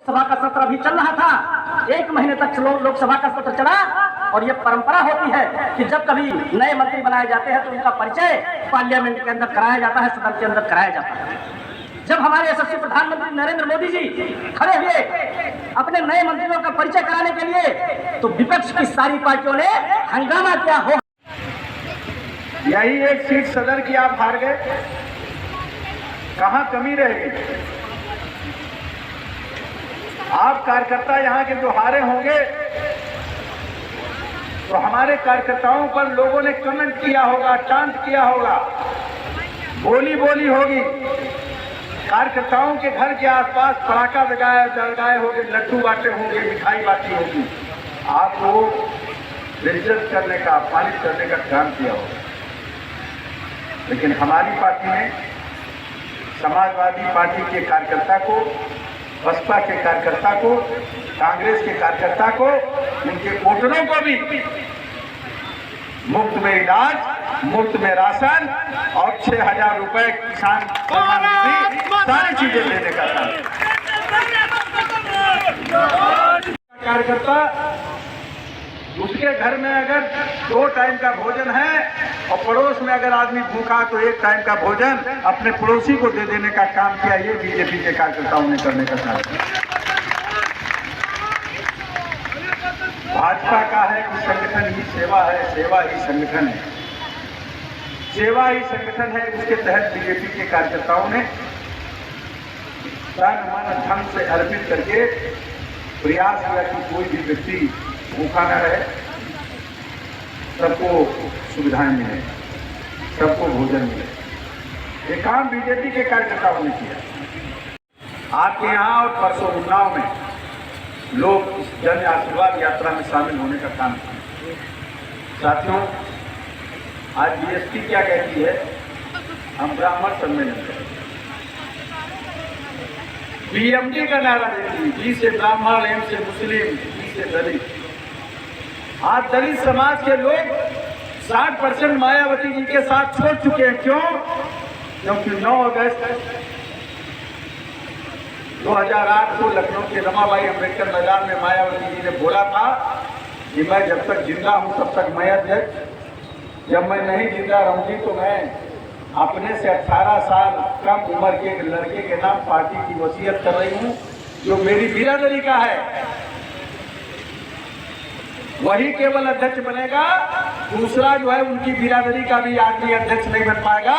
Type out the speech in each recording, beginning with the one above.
सभा का सत्र अभी चल रहा था, 1 महीने तक लोकसभा का सत्र चला और ये परंपरा होती है कि जब कभी नए मंत्री बनाए जाते हैं तो उनका परिचय पार्लियामेंट के अंदर कराया जाता है, सदन के अंदर कराया जाता है। जब हमारे यशस्वी प्रधानमंत्री नरेंद्र मोदी जी खड़े हुए अपने नए मंत्रियों का परिचय कराने के लिए तो विपक्ष की सारी पार्टियों ने हंगामा किया। हो यही एक सीट सदर की आप हार गए, कहां कमी रहेगी? आप कार्यकर्ता यहाँ के जो हारे होंगे तो हमारे कार्यकर्ताओं पर लोगों ने कमेंट किया होगा, टांट किया होगा, बोली होगी, कार्यकर्ताओं के घर के आसपास पटाखा जलाए होंगे, लड्डू बांटे होंगे, मिठाई बांटी होगी, आपको बेइज्जत करने का, अपमानित करने का काम किया होगा। लेकिन हमारी पार्टी ने समाजवादी पार्टी के कार्यकर्ता को, बसपा के कार्यकर्ता को, कांग्रेस के कार्यकर्ता को, उनके वोटरों को भी मुफ्त में इलाज, मुफ्त में राशन और 6,000 रुपए किसान सम्मान निधि, सारी चीजें देने का काम। कार्यकर्ता उसके घर में अगर 2 टाइम का भोजन है और पड़ोस में अगर आदमी भूखा तो 1 टाइम का भोजन अपने पड़ोसी को दे देने का काम किया। ये बीजेपी के कार्यकर्ताओं ने करने का काम किया। भाजपा का है कि संगठन ही सेवा है, सेवा ही संगठन है, सेवा ही संगठन है। उसके तहत बीजेपी के कार्यकर्ताओं ने तन मन धन से अर्पित करके प्रयास किया कि कोई भी व्यक्ति भूखा न रहे, सबको सुविधाएं मिले, सबको भोजन मिले। ये काम बीजेपी के कार्यकर्ताओं ने किया। आपके यहाँ और परसों उन्नाव में लोग इस जन आशीर्वाद यात्रा में शामिल होने का काम किया। साथियों, आज बीएसपी क्या कहती है? हम ब्राह्मण सम्मेलन करें। बीएमडी का नारा देती है, बी से ब्राह्मण, एम से मुस्लिम, डी से दलित। आज दलित समाज के लोग 60% मायावती जी के साथ छोड़ चुके हैं। क्यों? क्योंकि 9 अगस्त 2008 को लखनऊ के रमाबाई अंबेडकर मैदान में मायावती जी ने बोला था कि मैं जब तक जिंदा हूं तब तक मैं अध्यक्ष, जब मैं नहीं जिंदा रहूंगी तो मैं अपने से 18 साल कम उम्र के एक लड़के के नाम पार्टी की वसीयत कर रही हूं, जो मेरी बिरादरी का है, वही केवल अध्यक्ष बनेगा। दूसरा जो है उनकी बिरादरी का भी आदमी अध्यक्ष नहीं बन पाएगा।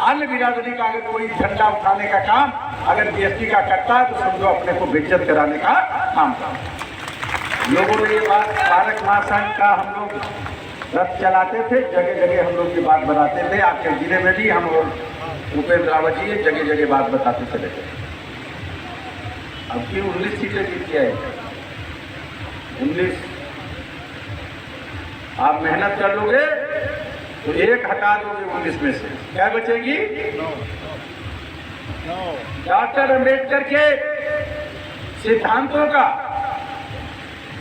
अन्य बिरादरी का अगर कोई झंडा उठाने का काम अगर बीएसपी का करता है तो समझो अपने को बेइज्जत कराने का काम करता। लोगों ने ये बात, भारत महासंघ का हम लोग रथ चलाते थे, जगह जगह हम लोग ये बात बताते थे। आपके जिले में भी हम और भूपेंद्र रावत जी जगह जगह बात बताते चले थे। अब की 19 सीटें जीत है, 19। आप मेहनत कर लोगे तो 1 हटा दोगे 19 में से, क्या बचेगी? 9। डॉक्टर अंबेडकर के सिद्धांतों का,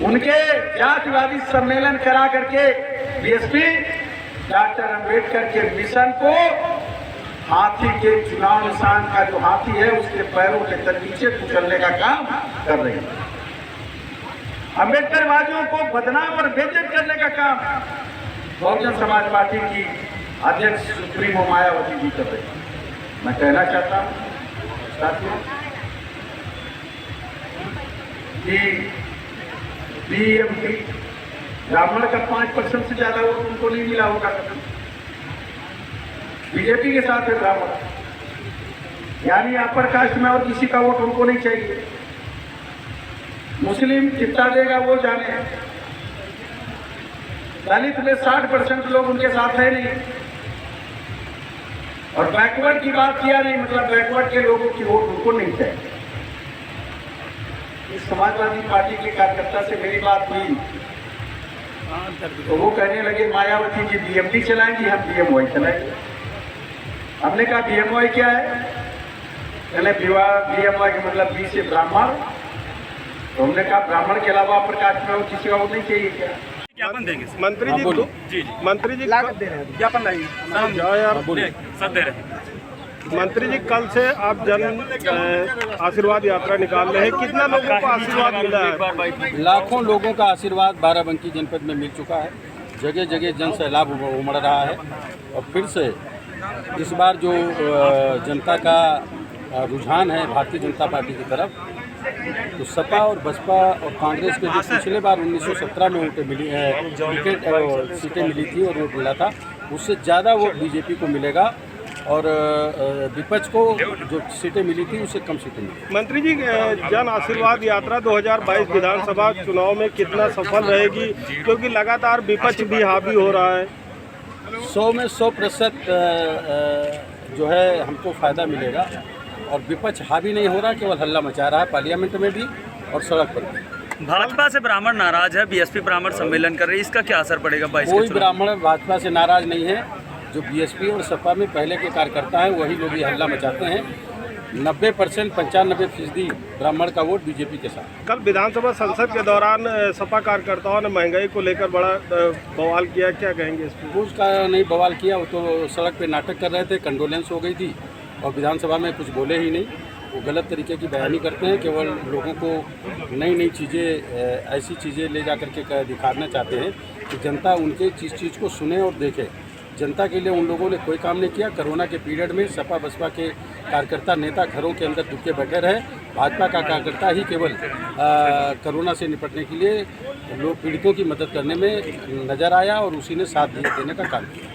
उनके जातिवादी सम्मेलन करा करके बीएसपी डॉक्टर अंबेडकर के मिशन को हाथी के चुनाव निशान का जो हाथी है उसके पैरों के नीचे कुचलने का काम कर रही है। अंबेडकरवादियों को बदनाम और बेइज्जत करने का काम बहुजन समाज पार्टी की अध्यक्ष सुप्रीमो मायावती जी कर रही है। मैं कहना चाहता हूं साथियों कि बीएमपी ब्राह्मण का 5% से ज्यादा वोट उनको नहीं मिला होगा। बीजेपी के साथ है ब्राह्मण, यानी अपर कास्ट में और किसी का वोट उनको नहीं चाहिए। मुस्लिम कितना देगा वो जाने। दलित में 60% लोग उनके साथ है नहीं। और बैकवर्ड की बात किया नहीं, मतलब बैकवर्ड के लोगों की वोट उनको नहीं चाहिए। इस समाजवादी पार्टी के कार्यकर्ता से मेरी बात हुई तो वो कहने लगे मायावती जी बीएमडी चलाएंगी, हम बीएमवाई चलाएंगे। हमने कहा बीएमवाई क्या है? कहने बीएमवाई का मतलब बी से ब्राह्मण। तो हमने कहा ब्राह्मण के अलावा प्रकाश में और किसी का वो नहीं चाहिए क्या? ज्ञापन देंगे मंत्री जी। जी मंत्री जी लागत दे रहे हैं, ज्ञापन नहीं सब दे रहे हैं। मंत्री जी, कल से आप जन आशीर्वाद यात्रा निकाल रहे हैं, कितना लोगों को आशीर्वाद मिला है? लाखों लोगों का आशीर्वाद बाराबंकी जनपद में मिल चुका है। जगह जगह जन सैलाब उमड़ रहा है और फिर से इस बार जो जनता का रुझान है भारतीय जनता पार्टी की तरफ, तो सपा और बसपा और कांग्रेस के जो पिछले बार 1917 में सीटें मिली थी और वोट मिला था, उससे ज़्यादा वोट बीजेपी को मिलेगा और विपक्ष को जो सीटें मिली थी उससे कम सीटें मिली। मंत्री जी, जन आशीर्वाद यात्रा 2022 विधानसभा चुनाव में कितना सफल रहेगी, क्योंकि लगातार विपक्ष भी हावी हो रहा है? 100 में 100% जो है हमको फ़ायदा मिलेगा और विपक्ष हावी नहीं हो रहा, केवल हल्ला मचा रहा है पार्लियामेंट में भी और सड़क पर भी। भाजपा से ब्राह्मण नाराज है, बीएसपी ब्राह्मण सम्मेलन कर रही है, इसका क्या असर पड़ेगा? कोई ब्राह्मण भाजपा से नाराज नहीं है। जो बीएसपी और सपा में पहले के कार्यकर्ता हैं वही लोग ये हल्ला मचाते हैं। 90% 95% ब्राह्मण का वोट बीजेपी के साथ। कल विधानसभा संसद के दौरान सपा कार्यकर्ताओं ने महंगाई को लेकर बड़ा बवाल किया, क्या कहेंगे इस पर? कुछ का नहीं बवाल किया, वो तो सड़क पे नाटक कर रहे थे, कंडोलेंस हो गई थी और विधानसभा में कुछ बोले ही नहीं। वो गलत तरीके की बयानी करते हैं, केवल लोगों को नई नई चीज़ें, ऐसी चीज़ें ले जा करके दिखाना चाहते हैं कि जनता उनके चीज़ को सुने और देखे। जनता के लिए उन लोगों ने कोई काम नहीं किया। कोरोना के पीरियड में सपा बसपा के कार्यकर्ता नेता घरों के अंदर दुबके बैठे रहे। भाजपा का कार्यकर्ता ही केवल कोरोना से निपटने के लिए लोग पीड़ितों की मदद करने में नज़र आया और उसी ने साथ देने का काम किया।